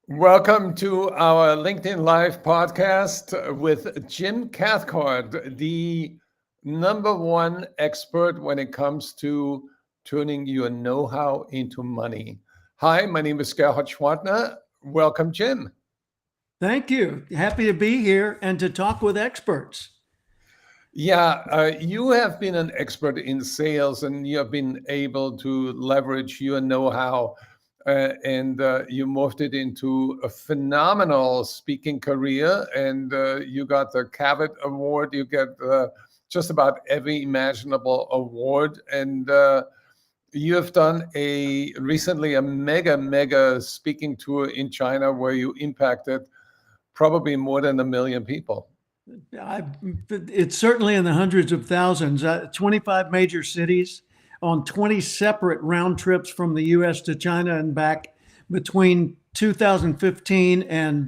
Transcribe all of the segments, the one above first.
Welcome to our LinkedIn Live podcast with Jim Cathcart, the number one expert when it comes to turning your know-how into money. Hi, my name is Gerhard Schwartner. Welcome, Jim. Thank you. Happy to be here and to talk with experts. Yeah, you have been an expert in sales and you have been able to leverage your know-how and you morphed it into a phenomenal speaking career. And you got the Cavett Award. You get just about every imaginable award. And you have done recently a mega speaking tour in China where you impacted probably more than 1 million people. I, it's certainly in the hundreds of thousands, 25 major cities on 20 separate round trips from the US to China and back between 2015 and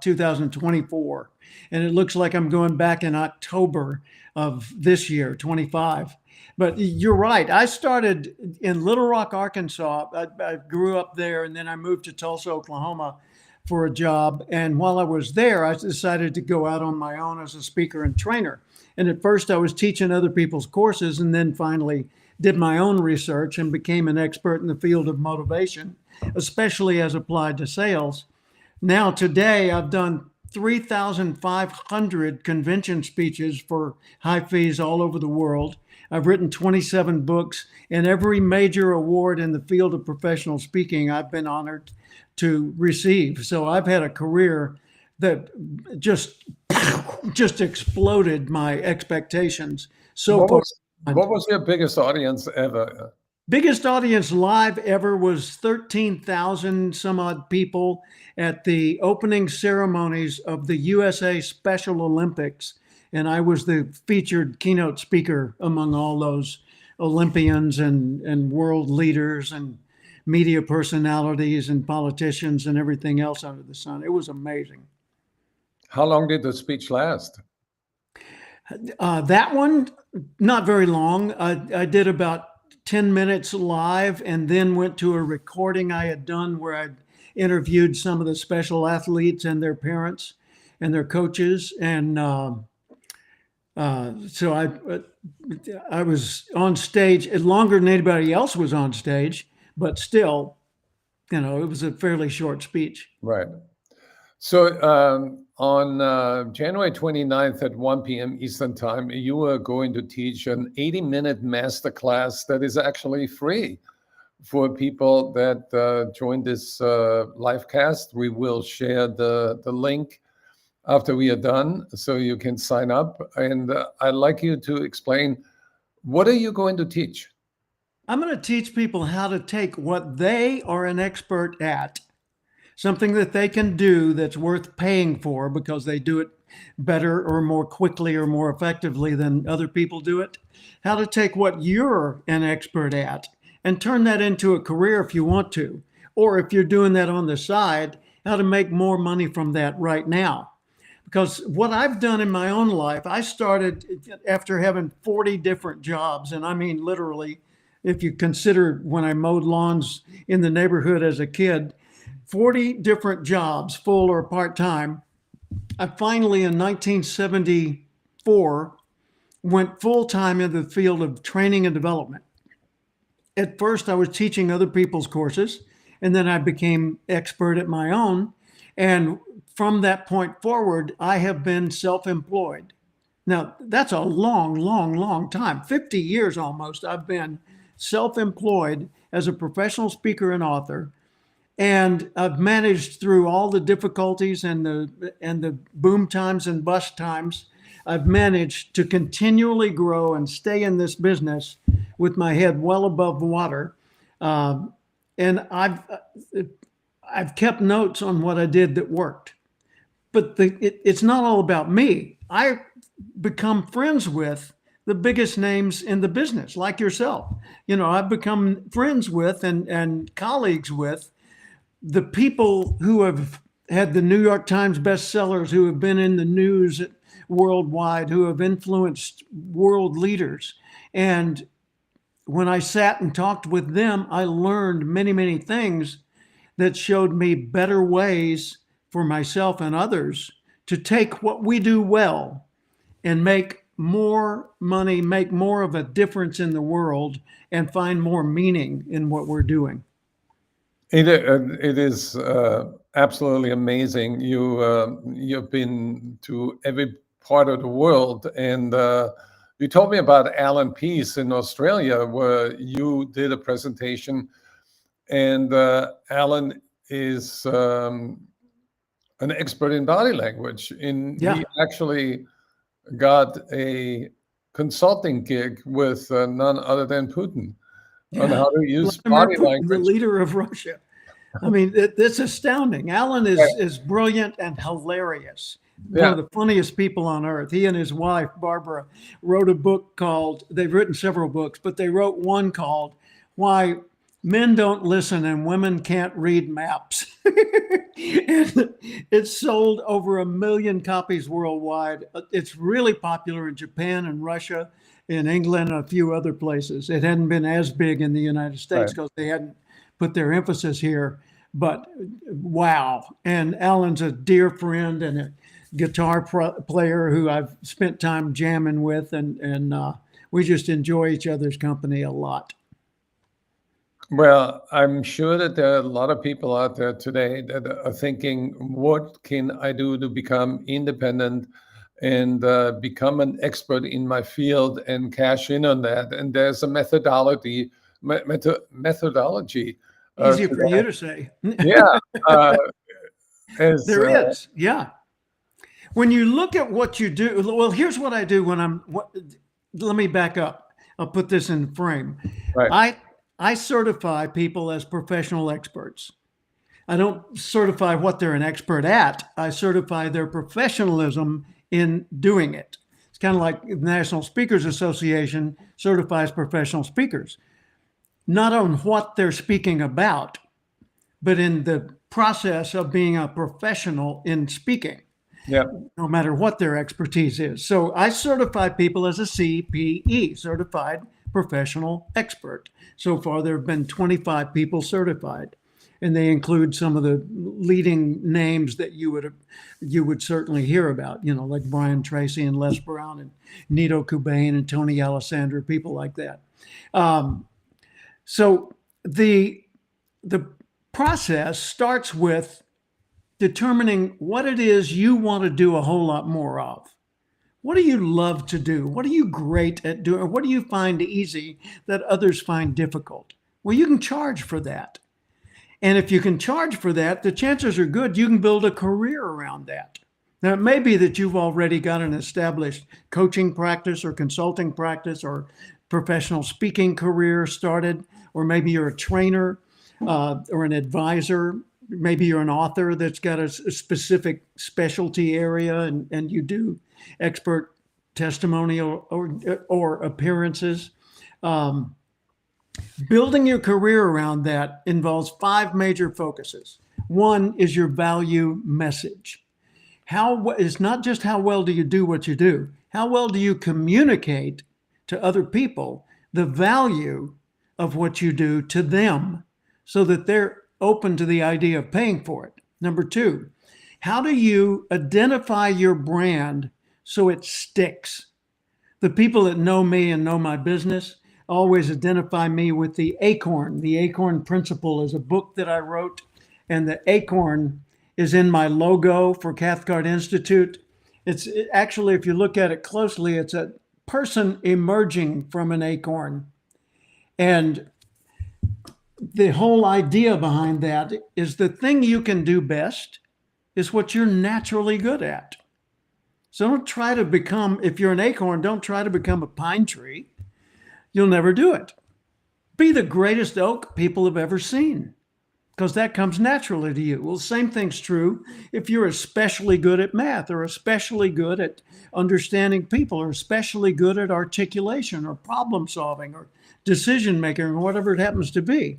2024. And it looks like I'm going back in October of this year, 25. But you're right. I started in Little Rock, Arkansas. I grew up there and then I moved to Tulsa, Oklahoma for a job. And while I was there, I decided to go out on my own as a speaker and trainer. And at first, I was teaching other people's courses and then finally did my own research and became an expert in the field of motivation, especially as applied to sales. Now, today, I've done 3,500 convention speeches for high fees all over the world. I've written 27 books, and every major award in the field of professional speaking I've been honored to receive. So I've had a career that just just exploded my expectations so What far. was what was your biggest audience ever? Biggest audience live ever was 13,000 some odd people at the opening ceremonies of the USA Special Olympics. And I was the featured keynote speaker among all those Olympians and world leaders and media personalities and politicians and everything else under the sun. It was amazing. How long did the speech last? That one, not very long. I did about 10 minutes live and then went to a recording I had done where I interviewed some of the special athletes and their parents and their coaches. And so I was on stage longer than anybody else was on stage, but still, it was a fairly short speech. Right. So on January 29th at 1 p.m. Eastern Time, you were going to teach an 80-minute masterclass that is actually free for people that join this live cast. We will share the link after we are done so you can sign up. And I'd like you to explain, what are you going to teach? I'm going to teach people how to take what they are an expert at, something that they can do that's worth paying for because they do it better or more quickly or more effectively than other people do it. How to take what you're an expert at and turn that into a career if you want to, or if you're doing that on the side, how to make more money from that right now. Because what I've done in my own life, I started after having 40 different jobs. And I mean, literally, if you consider when I mowed lawns in the neighborhood as a kid, 40 different jobs, full or part-time. I finally, in 1974, went full-time in the field of training and development. At first, I was teaching other people's courses, and then I became expert at my own. And from that point forward, I have been self-employed. Now, that's a long time, 50 years almost. I've been self-employed as a professional speaker and author. And I've managed through all the difficulties and the boom times and bust times. I've managed to continually grow and stay in this business with my head well above water. And I've kept notes on what I did that worked. But it's not all about me. I become friends with the biggest names in the business, like yourself. I've become friends with and colleagues with the people who have had the New York Times bestsellers, who have been in the news worldwide, who have influenced world leaders. And when I sat and talked with them, I learned many things that showed me better ways for myself and others to take what we do well and make more money, make more of a difference in the world, and find more meaning in what we're doing. It is absolutely amazing. You've been to every part of the world, and you told me about Alan Peace in Australia, where you did a presentation, and Alan is an expert in body language. He Yeah. actually got a consulting gig with none other than Putin on Yeah. how to use Vladimir body Putin, the language. leader of Russia. I mean, it's astounding. Alan is brilliant and hilarious. One Yeah, of the funniest people on earth. He and his wife, Barbara, wrote a book called, they've written several books, but they wrote one called Why Men Don't Listen and Women Can't Read Maps. And it's sold over 1 million copies worldwide. It's really popular in Japan and Russia, in England, and a few other places. It hadn't been as big in the United States right. because they hadn't put their emphasis here. But wow. And Alan's a dear friend and a guitar player who I've spent time jamming with, and we just enjoy each other's company a lot. Well, I'm sure that there are a lot of people out there today that are thinking, what can I do to become independent and become an expert in my field and cash in on that? And there's a methodology Easier to for you that. to say. Yeah, uh, as There is. Yeah. When you look at what you do, well, here's what I do when let me back up. I'll put this in frame. right. I certify people as professional experts. I don't certify what they're an expert at. I certify their professionalism in doing it. It's kind of like the National Speakers Association certifies professional speakers, not on what they're speaking about, but in the process of being a professional in speaking, Yeah. no matter what their expertise is. So I certify people as a CPE, certified professional expert. So far, there have been 25 people certified, and they include some of the leading names that you would certainly hear about. You know, like Brian Tracy and Les Brown and Nito Cobain and Tony Alessandra, people like that. So the process starts with determining what it is you want to do a whole lot more of. What do you love to do? What are you great at doing? What do you find easy that others find difficult? Well, you can charge for that. And if you can charge for that, the chances are good you can build a career around that. Now, it may be that you've already got an established coaching practice or consulting practice or professional speaking career started, or maybe you're a trainer or an advisor. Maybe you're an author that's got a specific specialty area, and you do expert testimonial or appearances. Building your career around that involves 5 major focuses. One is your value message. It's not just how well do you do what you do, how well do you communicate to other people the value of what you do to them so that they're open to the idea of paying for it. Number 2, how do you identify your brand so it sticks? The people that know me and know my business always identify me with the acorn. The Acorn Principle is a book that I wrote, and the acorn is in my logo for Cathcart Institute. Actually, if you look at it closely, it's a person emerging from an acorn. And the whole idea behind that is the thing you can do best is what you're naturally good at. So don't try to become, if you're an acorn, don't try to become a pine tree. You'll never do it. Be the greatest oak people have ever seen, because that comes naturally to you. Well, the same thing's true if you're especially good at math, or especially good at understanding people, or especially good at articulation or problem solving or decision making or whatever it happens to be.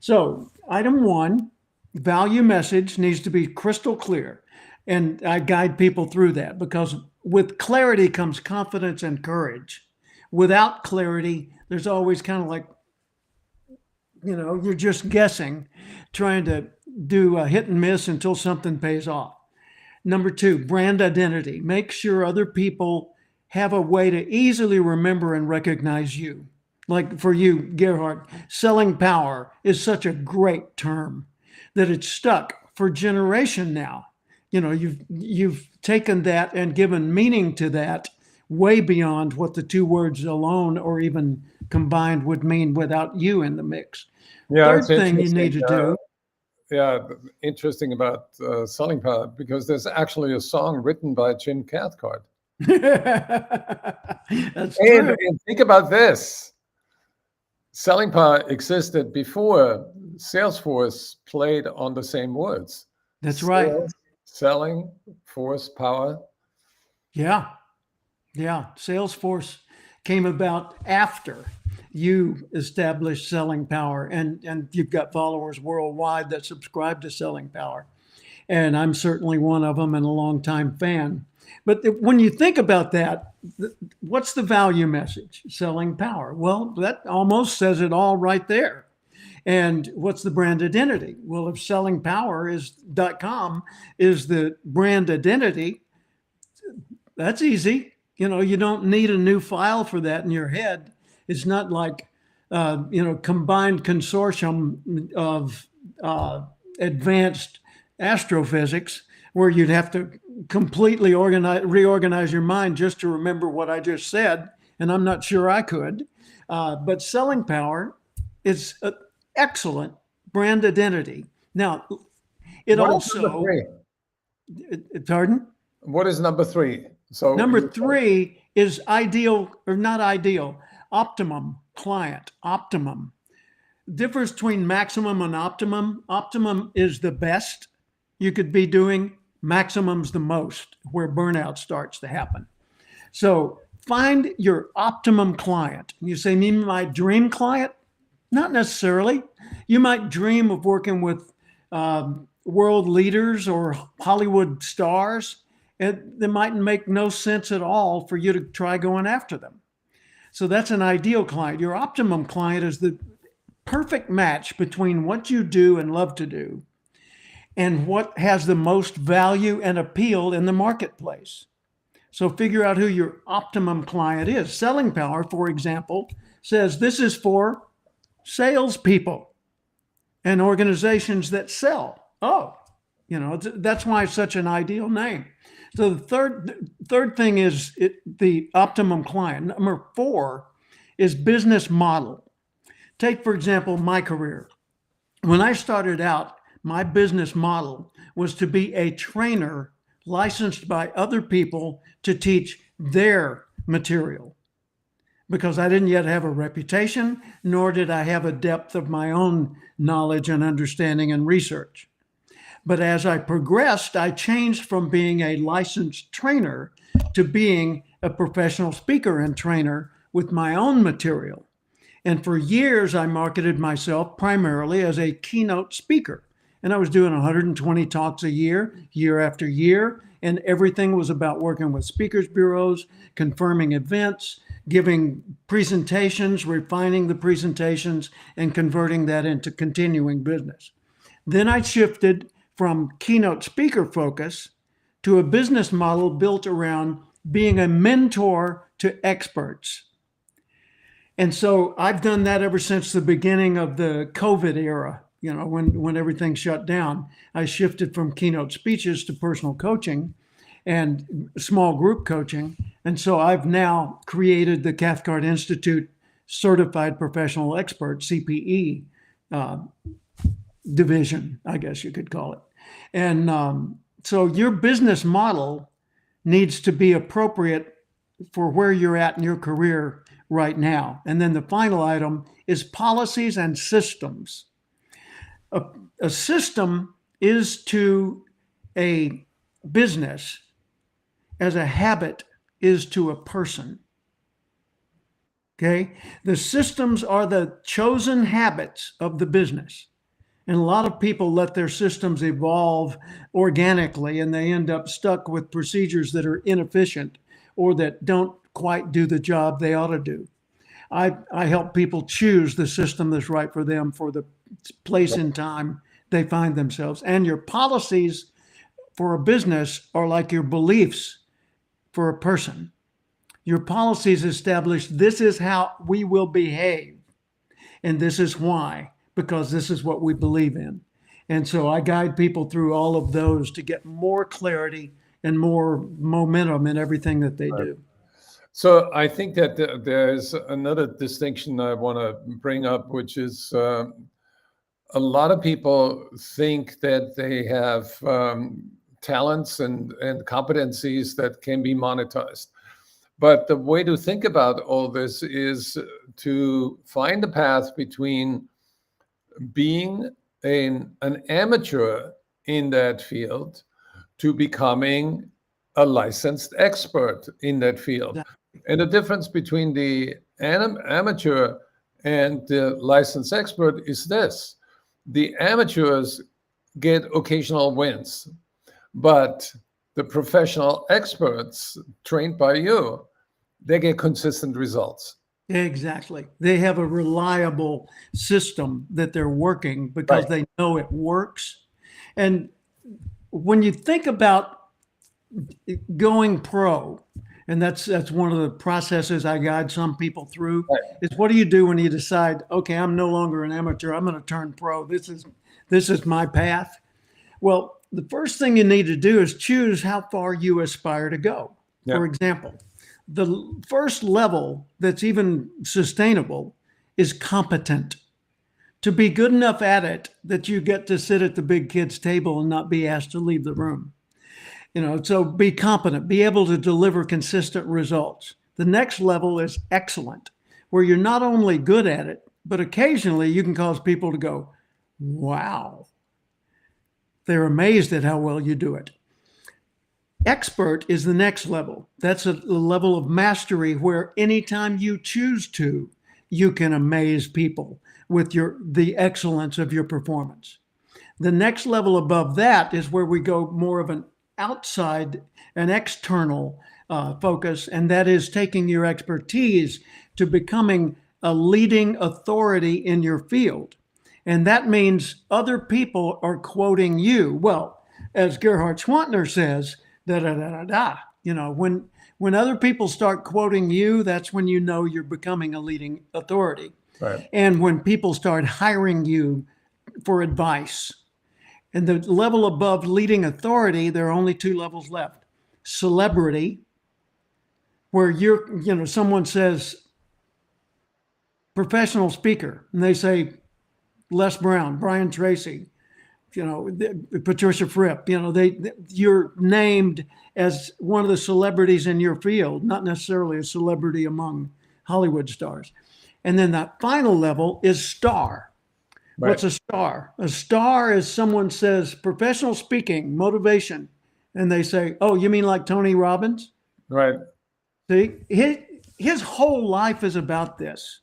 So item 1, value message needs to be crystal clear. And I guide people through that, because with clarity comes confidence and courage. Without clarity, there's always kind of like, you're just guessing, trying to do a hit and miss until something pays off. Number two, brand identity. Make sure other people have a way to easily remember and recognize you. Like for you, Gerhard, selling power is such a great term that it's stuck for generation now. You know, you've taken that and given meaning to that way beyond what the two words alone or even combined would mean without you in the mix. Yeah, it's Third thing you need interesting. to do. Yeah, interesting about selling power, because there's actually a song written by Jim Cathcart. That's true. And think about this. Selling power existed before Salesforce played on the same words. That's right. Sales, selling, force, power. Yeah. Yeah. Salesforce came about after you established selling power, and you've got followers worldwide that subscribe to selling power. And I'm certainly one of them and a longtime fan. But when you think about that, what's the value message? Selling power. Well, that almost says it all right there. And what's the brand identity? Well, if sellingpower.com is the brand identity, that's easy. You know, you don't need a new file for that in your head. It's not like, combined consortium of advanced astrophysics where you'd have to completely reorganize your mind just to remember what I just said. And I'm not sure I could. But selling power is an excellent brand identity. Now, it What is also, number three? pardon? What is number three? So Number three is ideal, or not ideal, optimum client, optimum. Difference between maximum and optimum. Optimum is the best you could be doing. Maximum's the most, where burnout starts to happen. So find your optimum client. You say, mean my dream client? Not necessarily. You might dream of working with world leaders or Hollywood stars. It might make no sense at all for you to try going after them. So that's an ideal client. Your optimum client is the perfect match between what you do and love to do and what has the most value and appeal in the marketplace. So figure out who your optimum client is. Selling Power, for example, says this is for salespeople and organizations that sell. Oh, that's why it's such an ideal name. So the third thing is the optimum client. Number four is business model. Take, for example, my career. When I started out, my business model was to be a trainer licensed by other people to teach their material, because I didn't yet have a reputation, nor did I have a depth of my own knowledge and understanding and research. But as I progressed, I changed from being a licensed trainer to being a professional speaker and trainer with my own material. And for years, I marketed myself primarily as a keynote speaker. And I was doing 120 talks a year, year after year. And everything was about working with speakers bureaus, confirming events, giving presentations, refining the presentations, and converting that into continuing business. Then I shifted from keynote speaker focus to a business model built around being a mentor to experts. And so I've done that ever since the beginning of the COVID era. When everything shut down, I shifted from keynote speeches to personal coaching and small group coaching. And so I've now created the Cathcart Institute Certified Professional Expert, CPE, division, I guess you could call it. And so your business model needs to be appropriate for where you're at in your career right now. And then the final item is policies and systems. A system is to a business as a habit is to a person. Okay? The systems are the chosen habits of the business. And a lot of people let their systems evolve organically, and they end up stuck with procedures that are inefficient or that don't quite do the job they ought to do. I help people choose the system that's right for them for the place and time they find themselves. And your policies for a business are like your beliefs for a person. Your policies establish this is how we will behave, and this is why, because this is what we believe in. And so I guide people through all of those to get more clarity and more momentum in everything that they do. So I think that there's another distinction I want to bring up, which is a lot of people think that they have talents and competencies that can be monetized. But the way to think about all this is to find a path between being an amateur in that field to becoming a licensed expert in that field. And the difference between the amateur and the licensed expert is this. The amateurs get occasional wins, but the professional experts trained by you, they get consistent results. Exactly. They have a reliable system that they're working because they know it works. And when you think about going pro, and that's one of the processes I guide some people through, is what do you do when you decide, okay, I'm no longer an amateur, I'm going to turn pro. This is my path. Well, the first thing you need to do is choose how far you aspire to go. For example, the first level that's even sustainable is competent. To be good enough at it that you get to sit at the big kids' table and not be asked to leave the room. So be competent, be able to deliver consistent results. The next level is excellent, where you're not only good at it, but occasionally you can cause people to go, wow. They're amazed at how well you do it. Expert is the next level. That's a level of mastery where anytime you choose to, you can amaze people with the excellence of your performance. The next level above that is where we go more of an outside and external focus, and that is taking your expertise to becoming a leading authority in your field. And that means other people are quoting you. Well, as Gerhard Schwantner says, when other people start quoting you, that's when you know you're becoming a leading authority. Right. And when people start hiring you for advice. And the level above leading authority, there are only two levels left. Celebrity, where someone says professional speaker, and they say Les Brown, Brian Tracy, Patricia Fripp, you're named as one of the celebrities in your field, not necessarily a celebrity among Hollywood stars. And then that final level is star. Right. What's a star? A star is someone says professional speaking, motivation, and they say, oh, you mean like Tony Robbins? Right. See, his whole life is about this.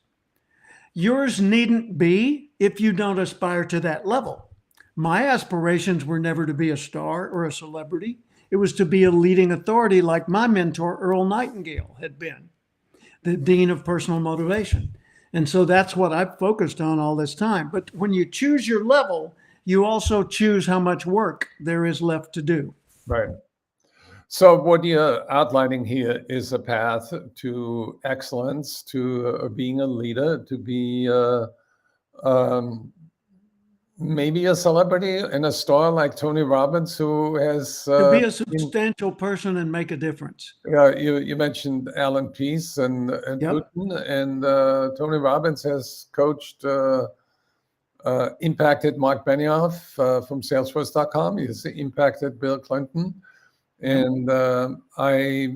Yours needn't be if you don't aspire to that level. My aspirations were never to be a star or a celebrity. It was to be a leading authority like my mentor, Earl Nightingale, had been, the Dean of Personal Motivation. And so that's what I've focused on all this time. But when you choose your level, you also choose how much work there is left to do. Right. So what you're outlining here is a path to excellence, to being a leader, to be maybe a celebrity and a star like Tony Robbins, who has to be a substantial person and make a difference. You mentioned Alan Pease and Putin, and Tony Robbins has coached, impacted Mark Benioff from Salesforce.com. He's impacted Bill Clinton, and I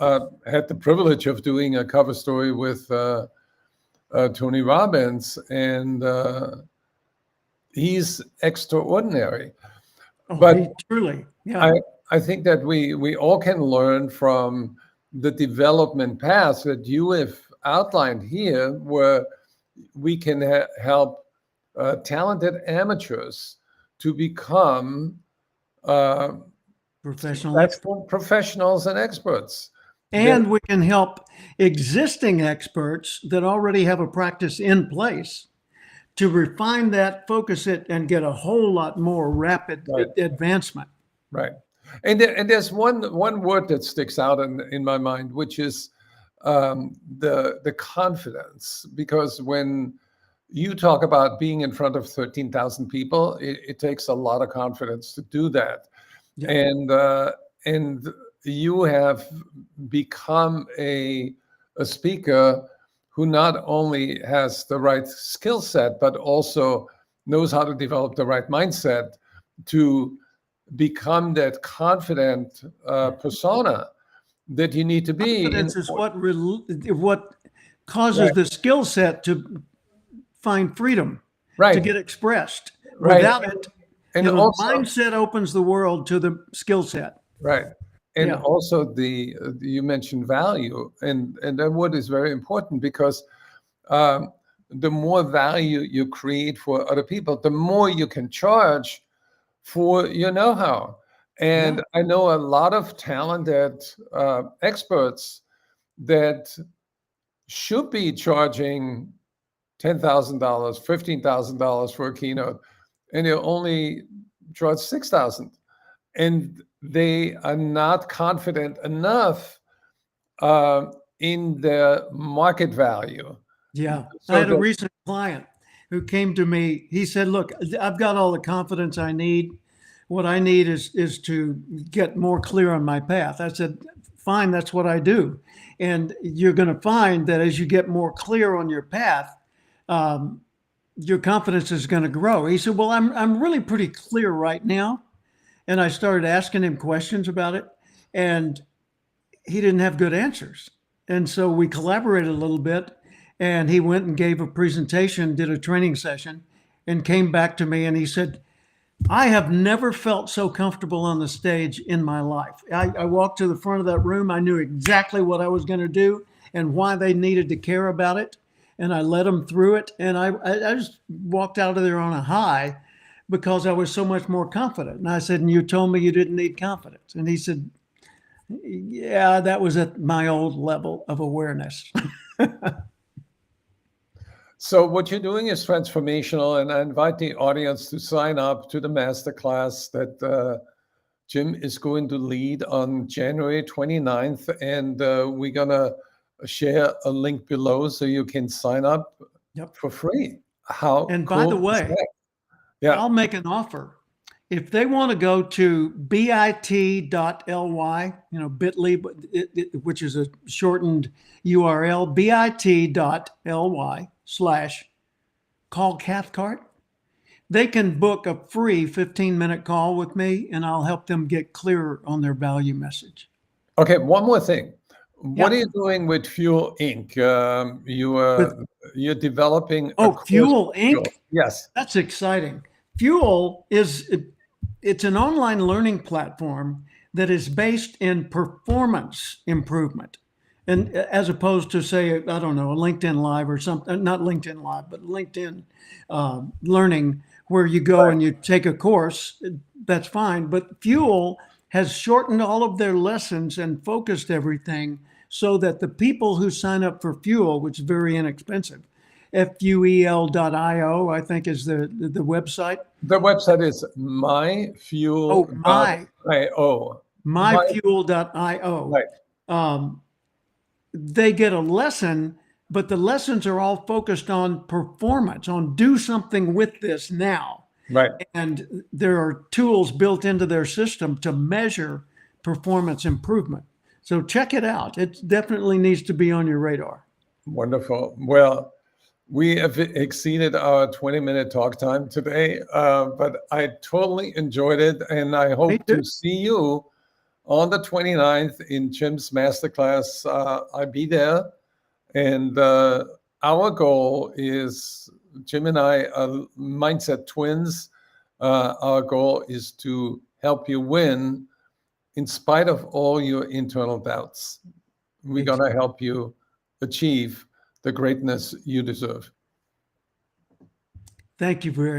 had the privilege of doing a cover story with Tony Robbins, and he's extraordinary. But truly, I think that we all can learn from the development path that you have outlined here, where we can help talented amateurs to become professionals and experts. And we can help existing experts that already have a practice in place to refine that, focus it, and get a whole lot more rapid Right. advancement. Right. And there's one word that sticks out in my mind, which is the confidence. Because when you talk about being in front of 13,000 people, it takes a lot of confidence to do that. Yeah. And you have become a speaker who not only has the right skill set, but also knows how to develop the right mindset to become that confident persona that you need to be in. Confidence is what causes Right, the skill set to find freedom, to right, get expressed. right. Without it, And the also, mindset opens the world to the skill set. right. And Yeah. also you mentioned value, and that word is very important because um, the more value you create for other people, the more you can charge for your know-how. Yeah. And I know a lot of talented experts that should be charging $10,000, $15,000 for a keynote, and they only charge 6,000, and they are not confident enough uh, in their market value. Yeah. I So had a that recent client who came to me. He said, "Look, I've got all the confidence I need. What I need is to get more clear on my path." I said, "Fine, that's what I do." And you're going to find that as you get more clear on your path, um, your confidence is going to grow. He said, "Well, I'm really pretty clear right now." And I started asking him questions about it, and he didn't have good answers. And so we collaborated a little bit, and he went and gave a presentation, did a training session, and came back to me and he said, "I have never felt so comfortable on the stage in my life. I walked to the front of that room. I knew exactly what I was going to do and why they needed to care about it. And I led them through it. And I just walked out of there on a high because I was so much more confident." And I said, "And you told me you didn't need confidence." And he said, "Yeah, that was at my old level of awareness." So what you're doing is transformational, and I invite the audience to sign up to the masterclass that Jim is going to lead on January 29th, and we're gonna share a link below so you can sign up Yep. for free. How And by the cool is way, that? Yeah. I'll make an offer. If they want to go to bit.ly, bit.ly, which is a shortened URL, bit.ly/call Cathcart, they can book a free 15-minute call with me and I'll help them get clearer on their value message. Okay, one more thing. What are Yeah. you doing with Fuel Inc? With You're developing a course Fuel for Fuel. Inc. Yes. That's exciting. Fuel it's an online learning platform that is based in performance improvement. And as opposed to say, I don't know, a LinkedIn Live or something, not LinkedIn Live, but LinkedIn Learning, where you go and you take a course, that's fine. But Fuel has shortened all of their lessons and focused everything so that the people who sign up for Fuel, which is very inexpensive, fuel.io, I think is the website. The website is Oh, myfuel.io. myfuel.io. Right, They get a lesson, but the lessons are all focused on performance, on do something with this now. right. And there are tools built into their system to measure performance improvement. So check it out. It definitely needs to be on your radar. Wonderful. Well, we have exceeded our 20-minute talk time today, but I totally enjoyed it, and I Me hope too. to see you on the 29th in Jim's masterclass. I'll be there, and our goal is, Jim and I are mindset twins. Our goal is to help you win in spite of all your internal doubts. We're going to help you achieve the greatness you deserve. Thank you very